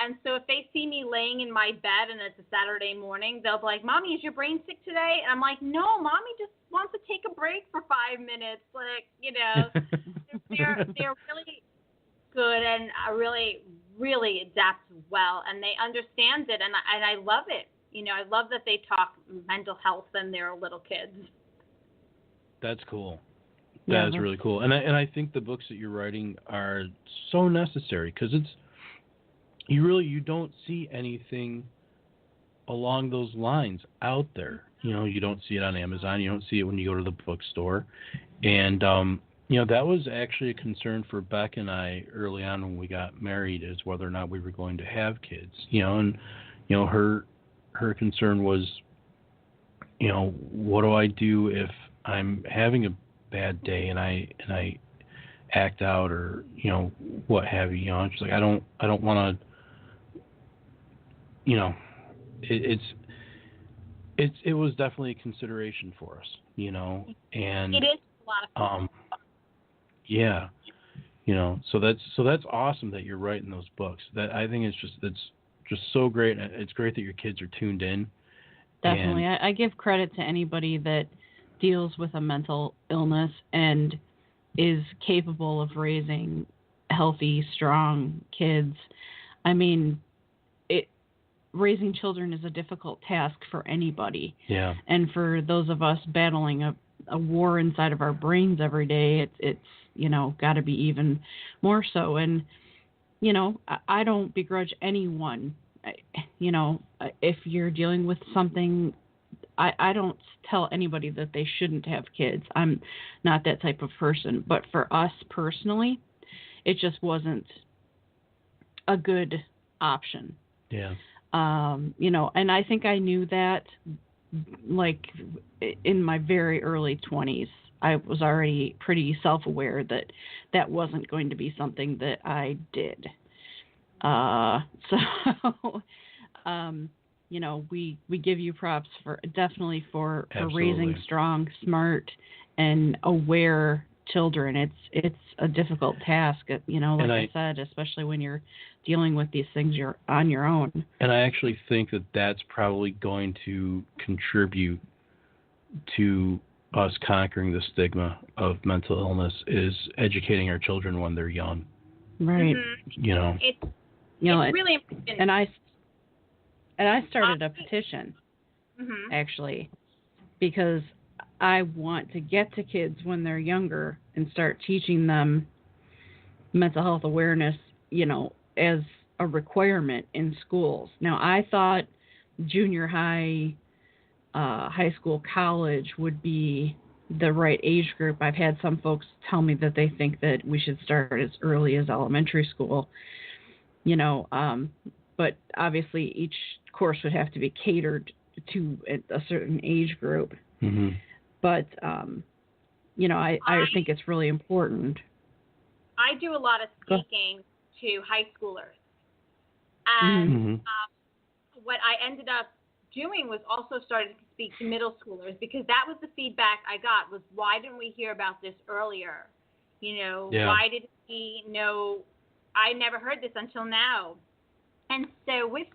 Speaker 4: And so if they see me laying in my bed and it's a Saturday morning, they'll be like, "Mommy, is your brain sick today?" And I'm like, "No, Mommy just wants to take a break for 5 minutes." They're really good and really, really adapt well, and they understand it, and I love it. I love that they talk mental health and they're little kids.
Speaker 3: That's cool. That is really cool, and I think the books that you're writing are so necessary because you don't see anything along those lines out there. You don't see it on Amazon. You don't see it when you go to the bookstore, and that was actually a concern for Beck and I early on when we got married, is whether or not we were going to have kids. And her concern was, what do I do if I'm having a bad day and I act out or what have you? She's like, I don't want to. It was definitely a consideration for us, and
Speaker 4: it is a lot of fun.
Speaker 3: Yeah, so that's awesome that you're writing those books. That I think it's just so great. It's great that your kids are tuned in.
Speaker 2: Definitely. I give credit to anybody that deals with a mental illness and is capable of raising healthy, strong kids. I mean, raising children is a difficult task for anybody.
Speaker 3: Yeah.
Speaker 2: And for those of us battling a war inside of our brains every day, it's got to be even more so. And, I don't begrudge anyone. If you're dealing with something, I don't tell anybody that they shouldn't have kids. I'm not that type of person. But for us personally, it just wasn't a good option.
Speaker 3: Yeah.
Speaker 2: And I think I knew that, in my very early 20s. I was already pretty self-aware that wasn't going to be something that I did. We give you props for raising strong, smart, and aware children. It's a difficult task, like I said, especially when you're dealing with these things you're on your own.
Speaker 3: And I actually think that that's probably going to contribute to us conquering the stigma of mental illness, is educating our children when they're young.
Speaker 2: Right.
Speaker 4: Mm-hmm. It's really important.
Speaker 2: And I started a petition,
Speaker 4: mm-hmm.
Speaker 2: actually, because I want to get to kids when they're younger and start teaching them mental health awareness, as a requirement in schools. Now, I thought junior high, high school, college would be the right age group. I've had some folks tell me that they think that we should start as early as elementary school, but obviously each course would have to be catered to a certain age group.
Speaker 3: Mm-hmm.
Speaker 2: But, I think it's really important.
Speaker 4: I do a lot of speaking to high schoolers. And what I ended up doing was also starting to speak to middle schoolers, because that was the feedback I got, was why didn't we hear about this earlier? Why didn't we know? I never heard this until now. And so with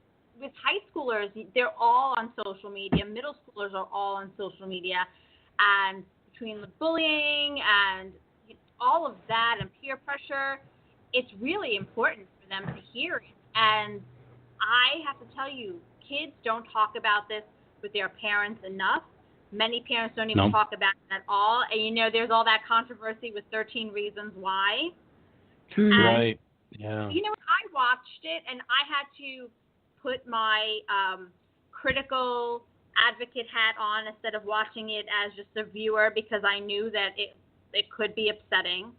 Speaker 4: high schoolers, they're all on social media. Middle schoolers are all on social media. And between the bullying and all of that and peer pressure, it's really important for them to hear it. And I have to tell you, kids don't talk about this with their parents enough. Many parents don't even talk about it at all. And, there's all that controversy with 13 Reasons Why.
Speaker 3: Right, yeah.
Speaker 4: I watched it, and I had to put my critical advocate hat on instead of watching it as just a viewer, because I knew that it could be upsetting.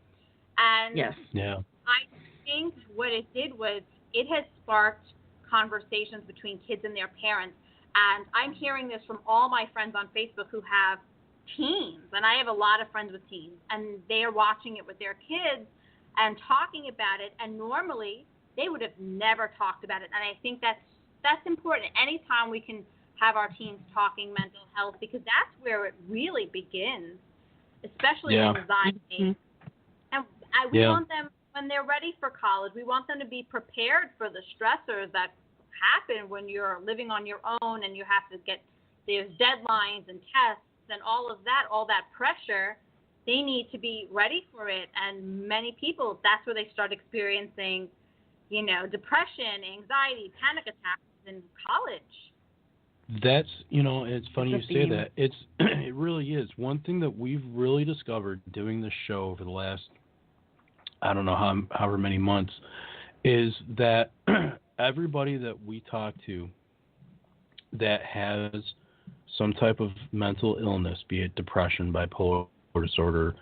Speaker 4: And
Speaker 2: yes.
Speaker 3: Yeah.
Speaker 4: I think what it did was it has sparked conversations between kids and their parents. And I'm hearing this from all my friends on Facebook who have teens, and I have a lot of friends with teens, and they are watching it with their kids and talking about it, and normally they would have never talked about it. And I think that's important. Anytime we can have our teens talking mental health, because that's where it really begins, especially anxiety. And we want them, when they're ready for college, we want them to be prepared for the stressors that happen when you're living on your own and you have to get, there's deadlines and tests and all that pressure. They need to be ready for it. And many people, that's where they start experiencing, depression, anxiety, panic attacks in college.
Speaker 3: That's, it's funny you say that. It really is. One thing that we've really discovered doing this show over the last, I don't know however many months, is that everybody that we talk to that has some type of mental illness, be it depression, bipolar disorder,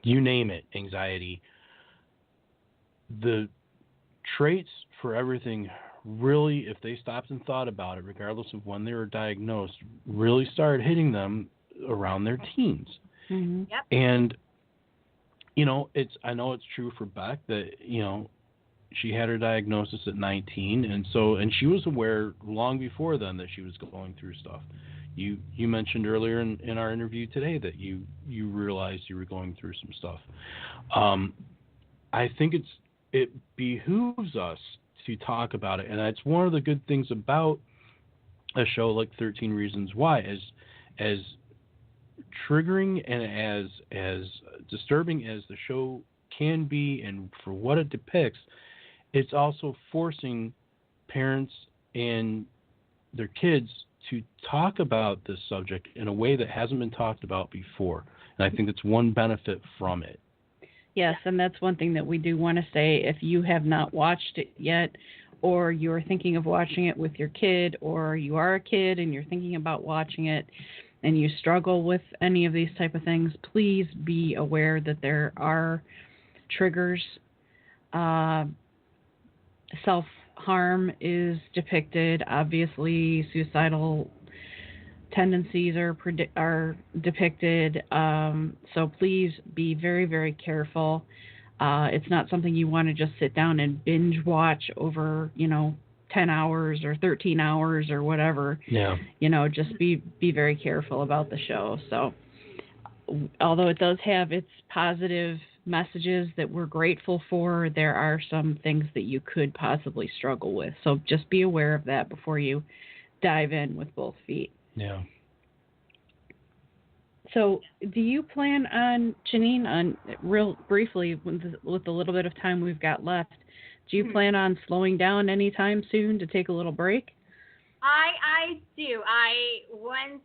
Speaker 3: you name it, anxiety, the traits for everything really, if they stopped and thought about it, regardless of when they were diagnosed, really started hitting them around their teens.
Speaker 2: Mm-hmm.
Speaker 4: Yep.
Speaker 3: And, I know it's true for Beck that, she had her diagnosis at 19, and she was aware long before then that she was going through stuff. You mentioned earlier in our interview today that you realized you were going through some stuff. I think it behooves us to talk about it, and that's one of the good things about a show like 13 Reasons Why, as triggering and as disturbing as the show can be, and for what it depicts, it's also forcing parents and their kids to talk about this subject in a way that hasn't been talked about before. And I think that's one benefit from it.
Speaker 2: Yes, and that's one thing that we do want to say. If you have not watched it yet, or you're thinking of watching it with your kid, or you are a kid and you're thinking about watching it and you struggle with any of these type of things, please be aware that there are triggers. Self-harm is depicted. Obviously, suicidal tendencies are depicted. So please be very, very careful. It's not something you want to just sit down and binge watch over, 10 hours or 13 hours or whatever.
Speaker 3: Yeah.
Speaker 2: Just be very careful about the show. So although it does have its positive messages that we're grateful for, there are some things that you could possibly struggle with. So just be aware of that before you dive in with both feet.
Speaker 3: Yeah.
Speaker 2: So do you plan on, Jeanine, on real briefly, with the little bit of time we've got left, do you plan on slowing down anytime soon to take a little break?
Speaker 4: I do. Once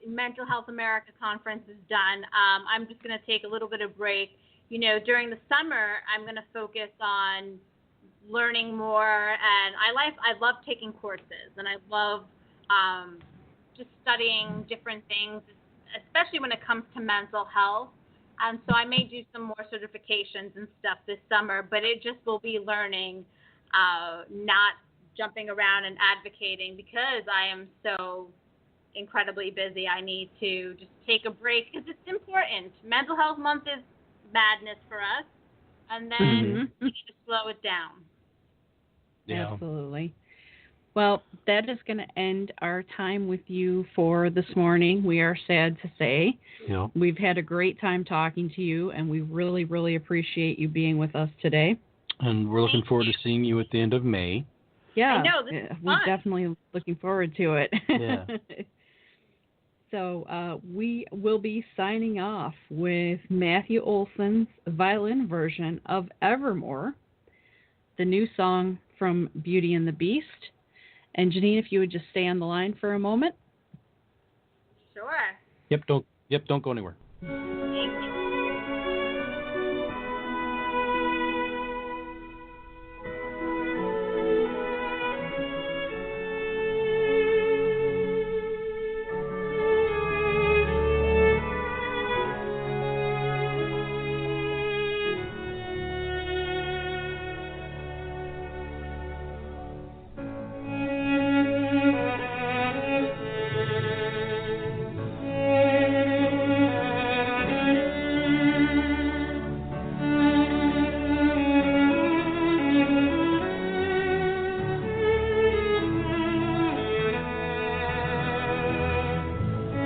Speaker 4: Mental Health America conference is done, I'm just going to take a little bit of break. You know, during the summer, I'm going to focus on learning more, and I love taking courses, and I love just studying different things, especially when it comes to mental health. And so I may do some more certifications and stuff this summer, but it just will be learning, not jumping around and advocating, because I am so incredibly busy. I need to just take a break because it's important. Mental Health Month is madness for us, and then we need to slow it down.
Speaker 3: Yeah.
Speaker 2: Absolutely. Well, that is going to end our time with you for this morning. We are sad to say.
Speaker 3: Yeah.
Speaker 2: We've had a great time talking to you, and we really, really appreciate you being with us today.
Speaker 3: And we're looking forward to seeing you at the end of May.
Speaker 2: Yeah,
Speaker 4: I know, this is
Speaker 2: we're
Speaker 4: fun.
Speaker 2: definitely looking forward to it.
Speaker 3: Yeah.
Speaker 2: So we will be signing off with Matthew Olson's violin version of Evermore, the new song from Beauty and the Beast. And Jeanine, if you would just stay on the line for a moment.
Speaker 4: Sure.
Speaker 3: Yep, don't go anywhere.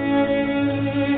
Speaker 4: Thank you.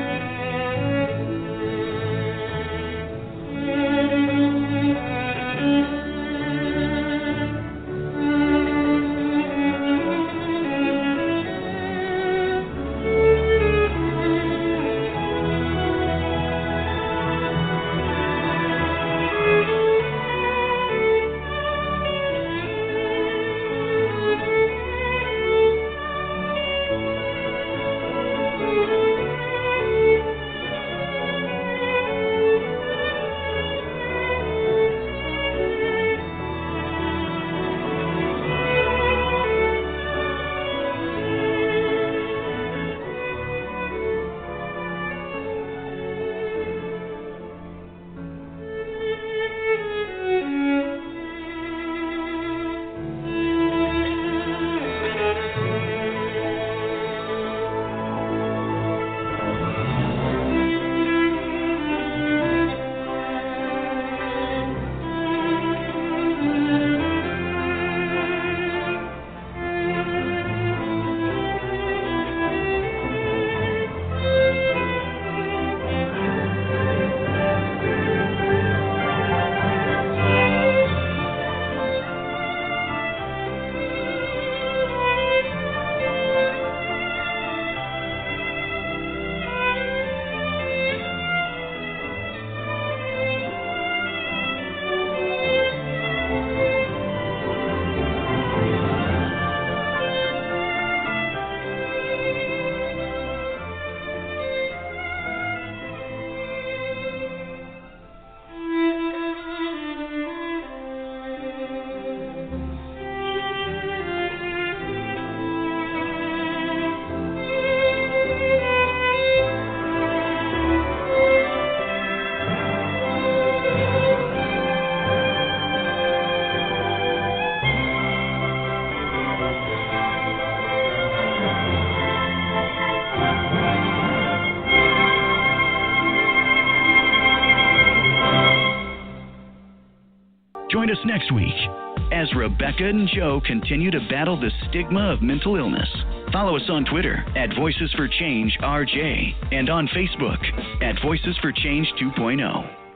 Speaker 1: Join us next week as Rebecca and Joe continue to battle the stigma of mental illness Follow us on Twitter at Voices for Change RJ and on Facebook at Voices for Change 2.0.